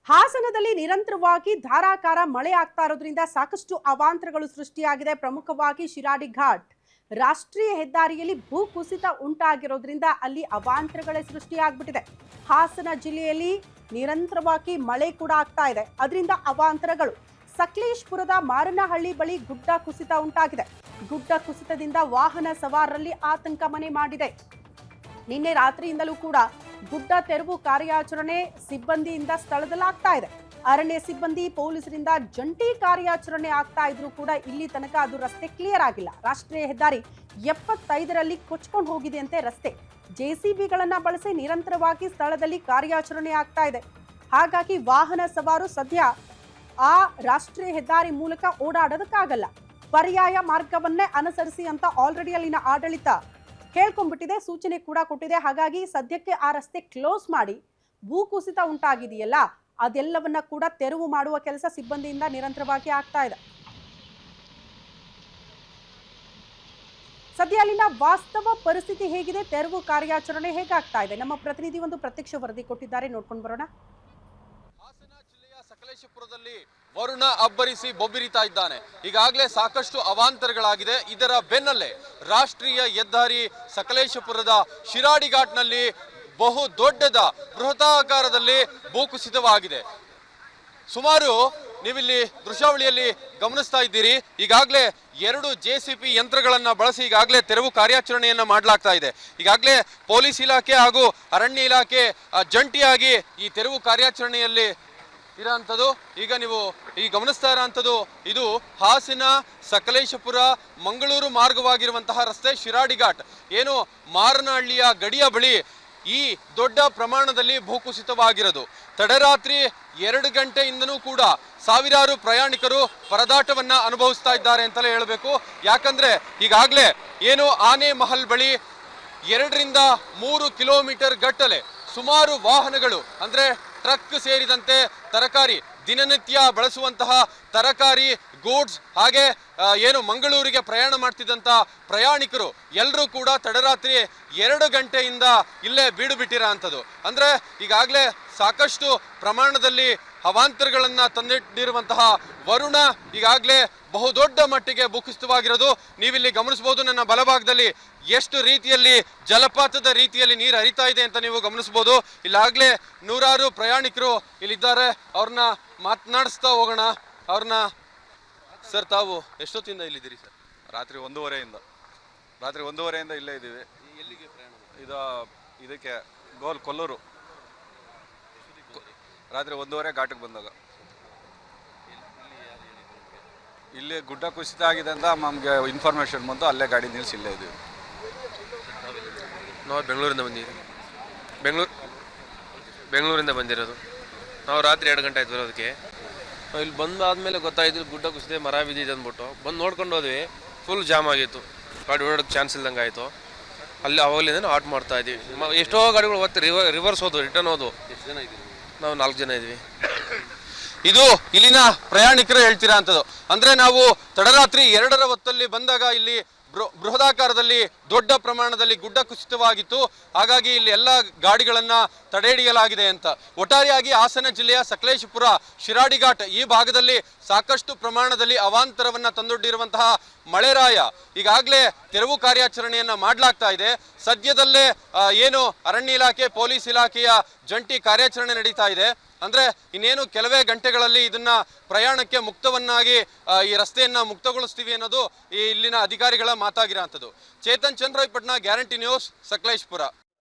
ಹಾಸನದಲ್ಲಿ ನಿರಂತರವಾಗಿ ಧಾರಾಕಾರ ಮಳೆ ಆಗ್ತಾ ಇರೋದ್ರಿಂದ ಸಾಕಷ್ಟು ಅವಾಂತರಗಳು ಸೃಷ್ಟಿಯಾಗಿದೆ. ಪ್ರಮುಖವಾಗಿ ಶಿರಾಡಿ ಘಾಟ್ ರಾಷ್ಟ್ರೀಯ ಹೆದ್ದಾರಿಯಲ್ಲಿ ಭೂ ಕುಸಿತ ಉಂಟಾಗಿರೋದ್ರಿಂದ ಅಲ್ಲಿ ಅವಾಂತರಗಳೇ ಸೃಷ್ಟಿಯಾಗ್ಬಿಟ್ಟಿದೆ. ಹಾಸನ ಜಿಲ್ಲೆಯಲ್ಲಿ ನಿರಂತರವಾಗಿ ಮಳೆ ಕೂಡ ಆಗ್ತಾ ಇದೆ. ಅದರಿಂದ ಅವಾಂತರಗಳು. ಸಕಲೇಶಪುರದ ಮಾರನಹಳ್ಳಿ ಬಳಿ ಗುಡ್ಡ ಕುಸಿತ ಉಂಟಾಗಿದೆ. ಗುಡ್ಡ ಕುಸಿತದಿಂದ ವಾಹನ ಸವಾರರಲ್ಲಿ ಆತಂಕ ಮನೆ ಮಾಡಿದೆ. ನಿನ್ನೆ ರಾತ್ರಿಯಿಂದಲೂ ಕೂಡ ಗುಡ್ಡ ತೆರವು ಕಾರ್ಯಾಚರಣೆ ಸಿಬ್ಬಂದಿಯಿಂದ ಸ್ಥಳದಲ್ಲಿ ಆಗ್ತಾ ಇದೆ. ಅರಣ್ಯ ಸಿಬ್ಬಂದಿ ಪೊಲೀಸರಿಂದ ಜಂಟಿ ಕಾರ್ಯಾಚರಣೆ ಆಗ್ತಾ ಇದ್ರೂ ಕೂಡ ಇಲ್ಲಿ ತನಕ ಅದು ರಸ್ತೆ ಕ್ಲಿಯರ್ ಆಗಿಲ್ಲ. ರಾಷ್ಟ್ರೀಯ ಹೆದ್ದಾರಿ 75ರಲ್ಲಿ ಕೊಚ್ಕೊಂಡು ಹೋಗಿದೆ ಅಂತೆ ರಸ್ತೆ. ಜೆಸಿಬಿಗಳನ್ನ ಬಳಸಿ ನಿರಂತರವಾಗಿ ಸ್ಥಳದಲ್ಲಿ ಕಾರ್ಯಾಚರಣೆ ಆಗ್ತಾ ಇದೆ. ಹಾಗಾಗಿ ವಾಹನ ಸವಾರು ಸದ್ಯ ಆ ರಾಷ್ಟ್ರೀಯ ಹೆದ್ದಾರಿ ಮೂಲಕ ಓಡಾಡೋದಕ್ಕಾಗಲ್ಲ. ಪರ್ಯಾಯ ಮಾರ್ಗವನ್ನೇ ಅನುಸರಿಸಿ ಅಂತ ಆಲ್ರೆಡಿ ಅಲ್ಲಿನ ಆಡಳಿತ ಹೇಳ್ಕೊಂಡ್ಬಿಟ್ಟಿದೆ, ಸೂಚನೆ ಕೂಡ ಕೊಟ್ಟಿದೆ. ಹಾಗಾಗಿ ಸದ್ಯಕ್ಕೆ ಆ ರಸ್ತೆ ಕ್ಲೋಸ್ ಮಾಡಿ ಭೂಕುಸಿತ ಉಂಟಾಗಿದೆಯಲ್ಲ ಅದೆಲ್ಲವನ್ನ ಕೂಡ ತೆರವು ಮಾಡುವ ಕೆಲಸ ಸಿಬ್ಬಂದಿಯಿಂದ ನಿರಂತರವಾಗಿ ಆಗ್ತಾ ಇದೆ. ಸದ್ಯ ಅಲ್ಲಿನ ವಾಸ್ತವ ಪರಿಸ್ಥಿತಿ ಹೇಗಿದೆ, ತೆರವು ಕಾರ್ಯಾಚರಣೆ ಹೇಗಾಗ್ತಾ ಇದೆ, ನಮ್ಮ ಪ್ರತಿನಿಧಿ ಒಂದು ಪ್ರತ್ಯಕ್ಷ ವರದಿ ಕೊಟ್ಟಿದ್ದಾರೆ, ನೋಡ್ಕೊಂಡು ಬರೋಣ. ಹಾಸನ ಜಿಲ್ಲೆಯ ಸಕಲೇಶಪುರದಲ್ಲಿ ವರುಣ ಅಬ್ಬರಿಸಿ ಬೊಬ್ಬಿರಿತಾ ಇದ್ದಾನೆ. ಈಗಾಗಲೇ ಸಾಕಷ್ಟು ಅವಾಂತರಗಳಾಗಿದೆ. ಇದರ ಬೆನ್ನಲ್ಲೇ ರಾಷ್ಟ್ರೀಯ ಹೆದ್ದಾರಿ ಸಕಲೇಶಪುರದ ಶಿರಾಡಿ ಘಾಟ್ನಲ್ಲಿ ಬಹು ದೊಡ್ಡದ ಬೃಹದಾಕಾರದಲ್ಲಿ ಭೂಕುಸಿತವಾಗಿದೆ. ಸುಮಾರು ನೀವಿಲ್ಲಿ ದೃಶ್ಯಾವಳಿಯಲ್ಲಿ ಗಮನಿಸ್ತಾ ಇದ್ದೀರಿ. ಈಗಾಗಲೇ 2 ಜೆಸಿಬಿ ಯಂತ್ರಗಳನ್ನ ಬಳಸಿ ಈಗಾಗಲೇ ತೆರವು ಕಾರ್ಯಾಚರಣೆಯನ್ನ ಮಾಡಲಾಗ್ತಾ ಇದೆ. ಈಗಾಗಲೇ ಪೊಲೀಸ್ ಇಲಾಖೆ ಹಾಗೂ ಅರಣ್ಯ ಇಲಾಖೆ ಜಂಟಿಯಾಗಿ ಈ ತೆರವು ಕಾರ್ಯಾಚರಣೆಯಲ್ಲಿ ಇರೋಂಥದ್ದು. ಈಗ ನೀವು ಗಮನಿಸ್ತಾ ಇರೋಂಥದ್ದು ಇದು ಹಾಸನ ಸಕಲೇಶಪುರ ಮಂಗಳೂರು ಮಾರ್ಗವಾಗಿರುವಂತಹ ರಸ್ತೆ ಶಿರಾಡಿ ಘಾಟ್. ಏನು ಮಾರನಹಳ್ಳಿಯ ಗಡಿಯ ಬಳಿ ಈ ದೊಡ್ಡ ಪ್ರಮಾಣದಲ್ಲಿ ಭೂಕುಸಿತವಾಗಿರೋದು. ತಡರಾತ್ರಿ 2 ಗಂಟೆಯಿಂದನೂ ಕೂಡ ಸಾವಿರಾರು ಪ್ರಯಾಣಿಕರು ಪರದಾಟವನ್ನ ಅನುಭವಿಸ್ತಾ ಇದ್ದಾರೆ ಅಂತಲೇ ಹೇಳಬೇಕು. ಯಾಕಂದ್ರೆ ಈಗಾಗಲೇ ಏನು ಆನೆ ಮಹಲ್ ಬಳಿ 2 ರಿಂದ 3 ಕಿಲೋಮೀಟರ್ ಗಟ್ಟಲೆ ಸುಮಾರು ವಾಹನಗಳು ಅಂದ್ರೆ ಟ್ರಕ್ ಸೇರಿದಂತೆ ತರಕಾರಿ ದಿನನಿತ್ಯ ಬಳಸುವಂತಹ ತರಕಾರಿ ಗೂಡ್ಸ್ ಹಾಗೆ ಏನು ಮಂಗಳೂರಿಗೆ ಪ್ರಯಾಣ ಮಾಡ್ತಿದ್ದಂತ ಪ್ರಯಾಣಿಕರು ಎಲ್ಲರೂ ಕೂಡ ತಡರಾತ್ರಿ 2 ಗಂಟೆಯಿಂದ ಇಲ್ಲೇ ಬೀಡು ಬಿಟ್ಟಿರೋ ಅಂಥದ್ದು. ಅಂದ್ರೆ ಈಗಾಗಲೇ ಸಾಕಷ್ಟು ಪ್ರಮಾಣದಲ್ಲಿ ಅವಾಂತರಗಳನ್ನ ತಂದಿಟ್ಟಿರುವಂತಹ ವರುಣ ಈಗಾಗಲೇ ಬಹುದೊಡ್ಡ ಮಟ್ಟಿಗೆ ಭೂಕುಸಿತವಾಗಿರೋದು ನೀವಿಲ್ಲಿ ಗಮನಿಸಬಹುದು. ನನ್ನ ಬಲಭಾಗದಲ್ಲಿ ಎಷ್ಟು ರೀತಿಯಲ್ಲಿ ಜಲಪಾತದ ರೀತಿಯಲ್ಲಿ ನೀರು ಹರಿತಾ ಇದೆ ಅಂತ ನೀವು ಗಮನಿಸಬಹುದು. ಇಲ್ಲಾಗಲೇ ನೂರಾರು ಪ್ರಯಾಣಿಕರು ಇಲ್ಲಿದ್ದಾರೆ. ಅವ್ರನ್ನ ಮಾತನಾಡಿಸ್ತಾ ಹೋಗೋಣ. ಅವ್ರನ್ನ ಸರ್, ತಾವು ಎಷ್ಟೊತ್ತಿಂದ ಇಲ್ಲಿದ್ದೀರಿ ಸರ್? ರಾತ್ರಿ 1:30ಯಿಂದ ಇಲ್ಲೇ ಇದ್ದೀವಿ. ಎಲ್ಲಿಗೆ ಪ್ರಯಾಣ? ಇದಕ್ಕೆ ಕೊಲ್ಲೂರು. ರಾತ್ರಿ 1:30 ಘಾಟಿಗೆ ಬಂದಾಗ ಇಲ್ಲಿ ಗುಡ್ಡ ಕುಸಿತ ಆಗಿದೆ ಅಂತ ನಮಗೆ ಇನ್ಫಾರ್ಮೇಶನ್ ಬಂತು. ಅಲ್ಲೇ ಗಾಡಿ ನಿಲ್ಲಿಸಿ ಇಲ್ಲೇ ಇದ್ದೀವಿ. ನಾವು ಬೆಂಗಳೂರಿಂದ ಬಂದಿರೋದು. ನಾವು ರಾತ್ರಿ 2 ಗಂಟೆ ಆಯ್ತು ಬರೋದಕ್ಕೆ. ಇಲ್ಲಿ ಬಂದಾದ್ಮೇಲೆ ಗೊತ್ತಾಯ್ತು ಗುಡ್ಡ ಕುಸಿದೆ, ಮರ ಬಿದ್ದಿದೆ ಅಂದ್ಬಿಟ್ಟು ಬಂದು ನೋಡ್ಕೊಂಡು ಹೋದ್ವಿ. ಫುಲ್ ಜಾಮ್ ಆಗಿತ್ತು, ಗಾಡಿ ಓಡೋಕ್ಕೆ ಚಾನ್ಸ್ ಇಲ್ದಂಗೆ ಆಯಿತು. ಅಲ್ಲಿ ಅವಾಗಲಿಂದ ಆಟ್ ಮಾಡ್ತಾ ಇದ್ದೀವಿ. ಎಷ್ಟೋ ಗಾಡಿಗಳು ಹೊತ್ತು ರಿವರ್ಸ್ ಹೋದು, ರಿಟರ್ನ್ ಹೋದು. ಎಷ್ಟು ಜನ ಇದ್ದೀವಿ? ನಾವು 4 ಜನ ಇದ್ವಿ. ಇದು ಇಲ್ಲಿನ ಪ್ರಯಾಣಿಕರು ಹೇಳ್ತೀರಾ ಅಂತದ್ದು. ಅಂದ್ರೆ ನಾವು ತಡರಾತ್ರಿ 2ರ ಹೊತ್ತಲ್ಲಿ ಬಂದಾಗ ಇಲ್ಲಿ ಬೃಹದಾಕಾರದಲ್ಲಿ ದೊಡ್ಡ ಪ್ರಮಾಣದಲ್ಲಿ ಗುಡ್ಡ ಕುಸಿತವಾಗಿತ್ತು. ಹಾಗಾಗಿ ಇಲ್ಲಿ ಎಲ್ಲ ಗಾಡಿಗಳನ್ನ ತಡೆ ಹಿಡಿಯಲಾಗಿದೆ ಅಂತ. ಒಟ್ಟಾರೆಯಾಗಿ ಹಾಸನ ಜಿಲ್ಲೆಯ ಸಕಲೇಶಪುರ ಶಿರಾಡಿ ಘಾಟ್ ಈ ಭಾಗದಲ್ಲಿ ಸಾಕಷ್ಟು ಪ್ರಮಾಣದಲ್ಲಿ ಅವಾಂತರವನ್ನ ತಂದೊಡ್ಡಿರುವಂತಹ ಮಳೆರಾಯ ಈಗಾಗಲೇ ತೆರವು ಕಾರ್ಯಾಚರಣೆಯನ್ನ ಮಾಡಲಾಗ್ತಾ ಇದೆ. ಸದ್ಯದಲ್ಲೇ ಏನು ಅರಣ್ಯ ಇಲಾಖೆ ಪೊಲೀಸ್ ಇಲಾಖೆಯ ಜಂಟಿ ಕಾರ್ಯಾಚರಣೆ ನಡೀತಾ ಇದೆ. ಅಂದ್ರೆ ಇನ್ನೇನು ಕೆಲವೇ ಗಂಟೆಗಳಲ್ಲಿ ಇದನ್ನ ಪ್ರಯಾಣಕ್ಕೆ ಮುಕ್ತವನ್ನಾಗಿ ಈ ರಸ್ತೆಯನ್ನ ಮುಕ್ತಗೊಳಿಸ್ತೀವಿ ಅನ್ನೋದು ಇಲ್ಲಿನ ಅಧಿಕಾರಿಗಳ ಮಾತಾಗಿರೋ ಅಂಥದ್ದು. Chethan Chandrapatna, guarantee news, Sakleshpur.